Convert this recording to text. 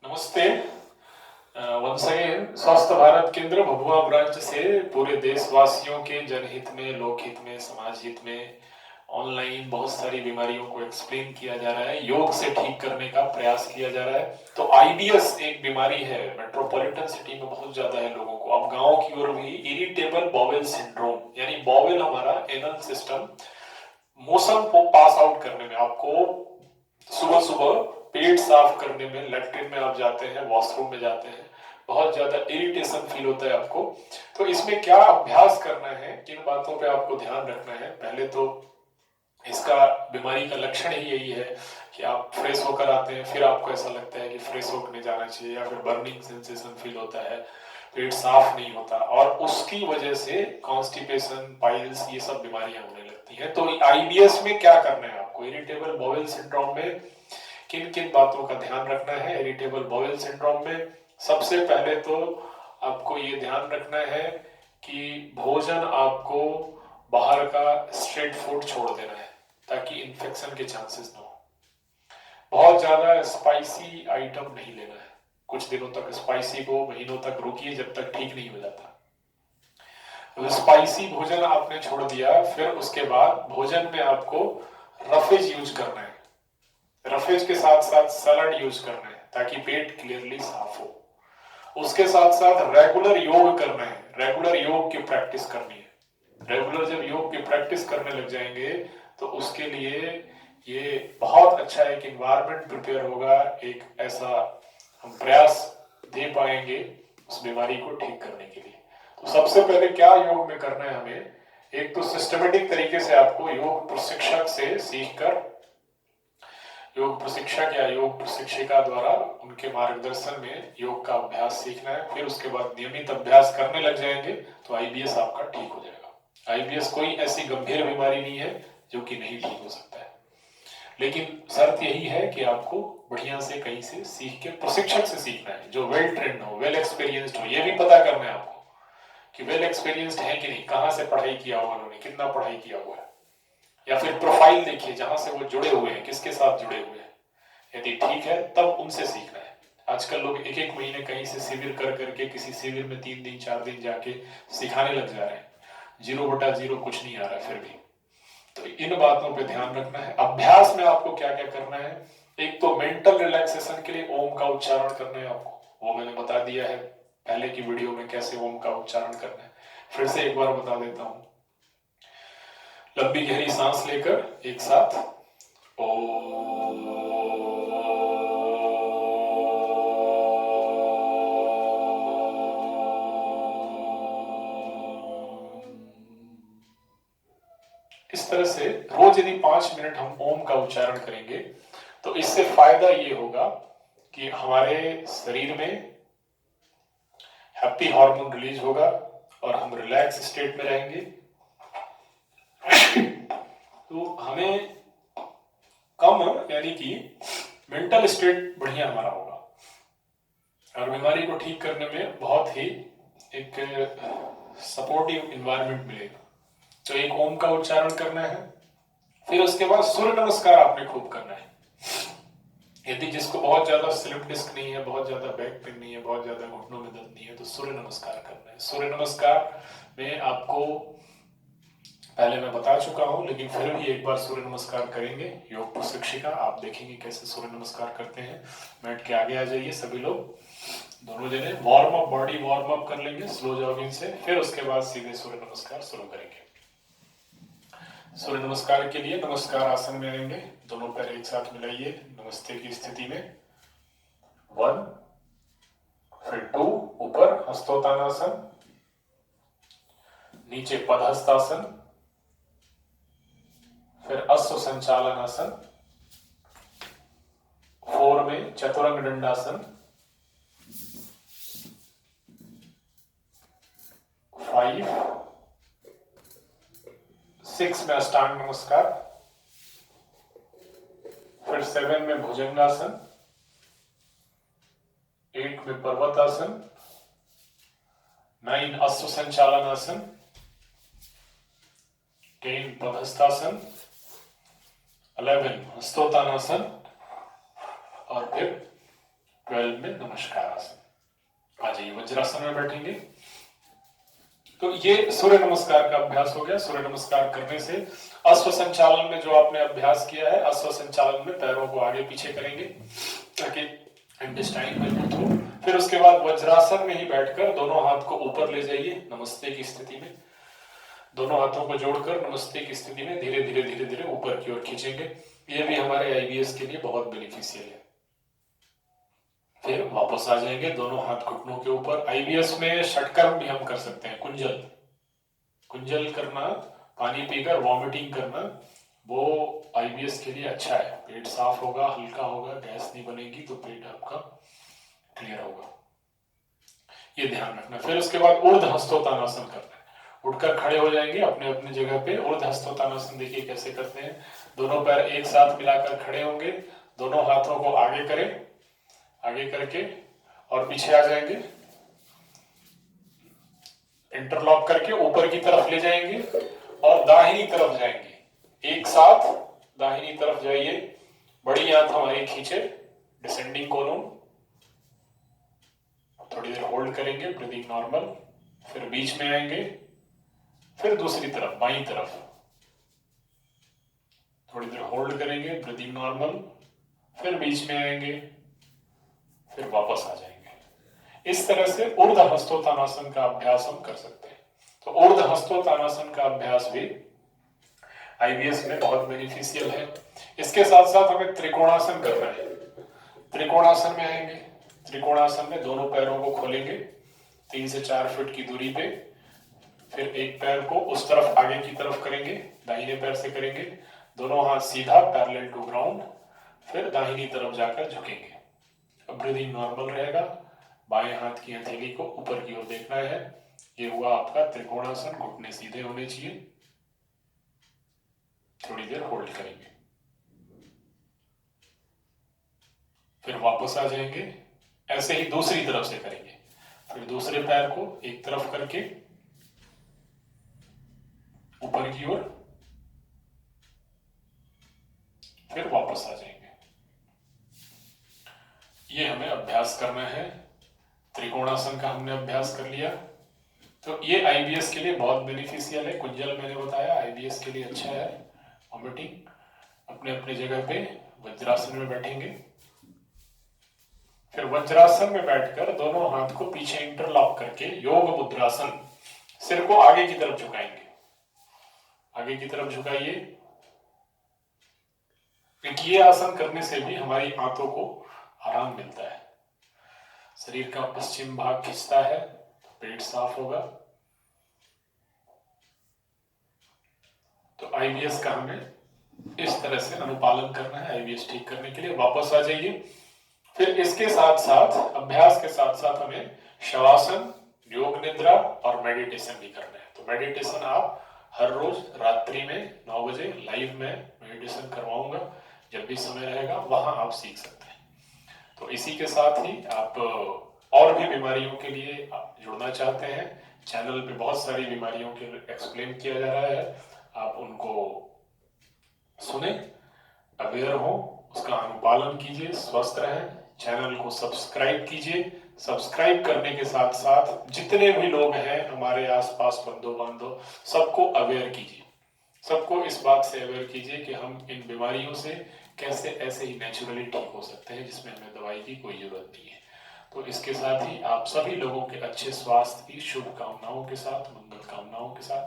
नमस्ते। Once again स्वस्थ भारत केंद्र भभुआ ब्रांच से पूरे देशवासियों के जनहित में, लोकहित में, समाज हित में ऑनलाइन बहुत सारी बीमारियों को एक्सप्लेन किया जा रहा है, योग से ठीक करने का प्रयास किया जा रहा है। तो आईबीएस एक बीमारी है, मेट्रोपॉलिटन सिटी में बहुत ज्यादा है लोगों को। अब गांव की ओर भी इरिटेबल बॉवेल सिंड्रोम, यानी बॉवेल हमारा एनल सिस्टम मोशन को पास आउट करने में, आपको सुबह सुबह पेट साफ करने में, लेट्रिन में आप जाते हैं, वॉशरूम में जाते हैं, बहुत ज्यादा इरिटेशन फील होता है आपको। तो इसमें क्या अभ्यास करना है, किन बातों पे आपको ध्यान रखना है? पहले तो इसका बीमारी का लक्षण ही यही है कि आप फ्रेश होकर आते हैं, फिर आपको ऐसा लगता है कि फ्रेश होकर जाना चाहिए, या फिर बर्निंग सेंसेशन फील होता है, पेट साफ नहीं होता, और उसकी वजह से कॉन्स्टिपेशन, पाइल्स, ये सब बीमारियां होने लगती हैं। तो आईबीएस में क्या करना है आपको? इरिटेबल बाउल सिंड्रोम में किन किन बातों का ध्यान रखना है? इरिटेबल बाउल सिंड्रोम में सबसे पहले तो आपको ये ध्यान रखना है कि भोजन आपको बाहर का स्ट्रीट फूड छोड़ देना है, ताकि इन्फेक्शन के चांसेस ना हो। बहुत ज्यादा स्पाइसी आइटम नहीं लेना है, कुछ दिनों तक स्पाइसी को, महीनों तक रोकिए जब तक ठीक नहीं हो जाता। तो स्पाइसी भोजन आपने छोड़ दिया, फिर उसके बाद भोजन में आपको रफेज यूज करना है। रफेज के साथ साथ सलाड यूज करना है, ताकि पेट क्लियरली साफ हो। उसके साथ साथ रेगुलर योग करना है, रेगुलर योग की प्रैक्टिस करनी है। रेगुलर जब योग की प्रैक्टिस करने लग जाएंगे तो उसके लिए ये बहुत अच्छा एक इन्वायरमेंट प्रिपेयर होगा, एक ऐसा हम प्रयास दे पाएंगे उस बीमारी को ठीक करने के लिए। तो सबसे पहले क्या योग में करना है हमें? एक तो सिस्टमेटिक तरीके से आपको योग प्रशिक्षक से सीखकर, योग प्रशिक्षक या योग प्रशिक्षिका द्वारा उनके मार्गदर्शन में योग का अभ्यास सीखना है। फिर उसके बाद नियमित अभ्यास करने लग जाएंगे तो आईबीएस आपका ठीक हो जाएगा। आईबीएस कोई ऐसी गंभीर बीमारी नहीं है जो कि नहीं ठीक हो सकता है, लेकिन शर्त यही है कि आपको बढ़िया से कहीं से सीख के, प्रशिक्षक से सीखना है जो वेल ट्रेंड हो, वेल एक्सपीरियंस्ड हो। ये भी पता करना है आपको कि वेल एक्सपीरियंस्ड है कि नहीं, कहाँ से पढ़ाई किया हुआ उन्होंने, कितना पढ़ाई किया हुआ है। या फिर प्रोफाइल देखिए, जहां से वो जुड़े हुए हैं, किसके साथ जुड़े हुए हैं। यदि ठीक है तब उनसे सीखना है। आजकल लोग एक एक महीने कहीं से शिविर कर करके, किसी शिविर में 3 दिन 4 दिन जाके सिखाने लग जा रहे हैं, 0/0 कुछ नहीं आ रहा है फिर भी। तो इन बातों पे ध्यान रखना है। अभ्यास में आपको क्या क्या करना है? एक तो मेंटल रिलैक्सेशन के लिए ओम का उच्चारण करना है आपको, वो मैंने बता दिया है पहले की वीडियो में कैसे ओम का उच्चारण करना है। फिर से एक बार बता देता हूं। लंबी गहरी सांस लेकर एक साथ ओ, इस तरह से रोज यदि 5 मिनट हम ओम का उच्चारण करेंगे तो इससे फायदा ये होगा कि हमारे शरीर में हैप्पी हार्मोन रिलीज होगा और हम रिलैक्स स्टेट में रहेंगे। तो हमें कम, यानी कि मेंटल स्टेट बढ़िया हमारा होगा, और बीमारी को ठीक करने में बहुत ही एक सपोर्टिव इन्वायरमेंट मिलेगा। तो एक ओम का उच्चारण करना है, फिर उसके बाद सूर्य नमस्कार आपने खूब करना है। यदि जिसको बहुत ज्यादा स्लिप डिस्क नहीं है, बहुत ज्यादा बैक पेन नहीं है, बहुत ज्यादा घुटनों में दर्द नहीं है, तो सूर्य नमस्कार करना है। सूर्य नमस्कार में आपको पहले मैं बता चुका हूं, लेकिन फिर भी एक बार सूर्य नमस्कार करेंगे। योग प्रशिक्षिका आप देखेंगे कैसे सूर्य नमस्कार करते हैं। मैट के आगे आ जाइए सभी लोग, दोनों जने warm up, body warm up कर लेंगे स्लो जॉगिंग से, फिर उसके बाद सीधे सूर्य नमस्कार शुरू करेंगे। सूर्य नमस्कार के लिए नमस्कार आसन में आएंगे, दोनों पैर एक साथ मिलाइए नमस्ते की स्थिति में। 1, फिर 2, ऊपर हस्तोत्तानासन, नीचे पदहस्तासन, फिर अश्व संचालन आसन, 4 में चतुरंग दंडासन, 5, 6 में अष्टांग नमस्कार, फिर 7 में भुजंगासन, 8 में पर्वतासन, 9 अश्व संचालन आसन, 10 पदहस्तासन, 11 हस्तोत्तानासन, और फिर 12 में नमस्कार आसन। आ जाइए, वज्रासन में बैठेंगे। तो ये सूर्य नमस्कार का अभ्यास हो गया। सूर्य नमस्कार करने से अश्व संचालन में जो आपने अभ्यास किया है, अश्व संचालन में पैरों को आगे पीछे करेंगे ताकि इंटेस्टाइन मजबूत हो। फिर उसके बाद वज्रासन में ही बैठकर दोनों हाथ को ऊपर ले जाइए नमस्ते की स्थिति में। दोनों हाथों को जोड़कर नमस्ते की स्थिति में धीरे धीरे धीरे धीरे ऊपर की ओर खींचेंगे। ये भी हमारे आईबीएस के लिए बहुत बेनिफिशियल है। फिर वापस आ जाएंगे, दोनों हाथ घुटनों के ऊपर। आईबीएस में षटकर्म भी हम कर सकते हैं। कुंजल, कुंजल करना, पानी पीकर वॉमिटिंग करना, वो आईबीएस के लिए अच्छा है। पेट साफ होगा, हल्का होगा, गैस नहीं बनेगी, तो पेट आपका क्लियर होगा, ये ध्यान रखना। फिर उसके बाद ऊर्ध्व हस्तोत्तानासन करना है। उठकर खड़े हो जाएंगे अपने अपने जगह पे। ऊर्ध्व हस्तोत्तानासन देखिए कैसे करते हैं। दोनों पैर एक साथ मिलाकर खड़े होंगे, दोनों हाथों को आगे करें, आगे करके और पीछे आ जाएंगे, इंटरलॉक करके ऊपर की तरफ ले जाएंगे और दाहिनी तरफ जाएंगे। एक साथ दाहिनी तरफ जाइए, बड़ी हाथ हमारी खींचे, डिसेंडिंग कॉलम। थोड़ी देर होल्ड करेंगे, ब्रीदिंग नॉर्मल। फिर बीच में आएंगे, फिर दूसरी तरफ बाईं तरफ थोड़ी देर होल्ड करेंगे, ब्रीदिंग नॉर्मल। फिर बीच में आएंगे, फिर वापस आ जाएंगे। इस तरह से ऊर्ध्व हस्तोत्तानासन का अभ्यास हम कर सकते हैं। तो ऊर्ध्व हस्तोत्तानासन का अभ्यास भी आईबीएस में बहुत बेनिफिशियल है। इसके साथ साथ हमें त्रिकोणासन करना है। त्रिकोणासन में आएंगे, त्रिकोणासन में दोनों पैरों को खोलेंगे 3 से 4 फीट की दूरी पे। फिर एक पैर को उस तरफ आगे की तरफ करेंगे, दाहिने पैर से करेंगे, दोनों हाथ सीधा पैरेलल टू ग्राउंड। फिर दाहिनी तरफ जाकर झुकेंगे। ब्रीदिंग नॉर्मल रहेगा। बाएं हाथ की हथेली को ऊपर की ओर देखना है। ये हुआ आपका त्रिकोणासन। घुटने सीधे होने चाहिए। थोड़ी देर होल्ड करेंगे, फिर वापस आ जाएंगे। ऐसे ही दूसरी तरफ से करेंगे। फिर दूसरे पैर को एक तरफ करके ऊपर की ओर, फिर वापस आ जाएंगे। ये हमें अभ्यास करना है। त्रिकोणासन का हमने अभ्यास कर लिया। तो ये आईबीएस के लिए बहुत बेनिफिशियल है। कुंजल मैंने बताया आईबीएस के लिए अच्छा है। वॉमिटिंग, अपने अपने जगह पे वज्रासन में बैठेंगे। फिर वज्रासन में बैठकर दोनों हाथ को पीछे इंटरलॉक करके योग मुद्रासन, सिर को आगे की तरफ झुकाएंगे। आगे की तरफ झुकाइए। ये आसन करने से भी हमारी आंतों को आराम मिलता है। शरीर का पश्चिम भाग खिंचता है, तो पेट साफ होगा। तो आईबीएस का हमें इस तरह से अनुपालन करना है। आईबीएस ठीक करने के लिए वापस आ जाइए। फिर इसके साथ साथ, अभ्यास के साथ साथ हमें शवासन, योग निद्रा और मेडिटेशन भी करना है। तो मेडिटेशन आप हर रोज रात्रि में 9 बजे लाइव में मेडिटेशन करवाऊंगा। जब भी समय रहेगा वहां आप सीख सकते हैं। तो इसी के साथ ही आप और भी बीमारियों के लिए जुड़ना चाहते हैं, चैनल पे बहुत सारी बीमारियों के एक्सप्लेन किया जा रहा है, आप उनको सुने, अवेयर हो, उसका अनुपालन कीजिए, स्वस्थ रहें। चैनल को सब्सक्राइब कीजिए। सब्सक्राइब करने के साथ साथ जितने भी लोग हैं हमारे आसपास, बंधु बांधव, सबको अवेयर कीजिए। सबको इस बात से अवेयर कीजिए कि हम इन बीमारियों से कैसे ऐसे ही नेचुरली ठीक हो सकते हैं, जिसमें हमें दवाई की कोई जरूरत नहीं है। तो इसके साथ ही आप सभी लोगों के अच्छे स्वास्थ्य की शुभकामनाओं के साथ, मंगल कामनाओं के साथ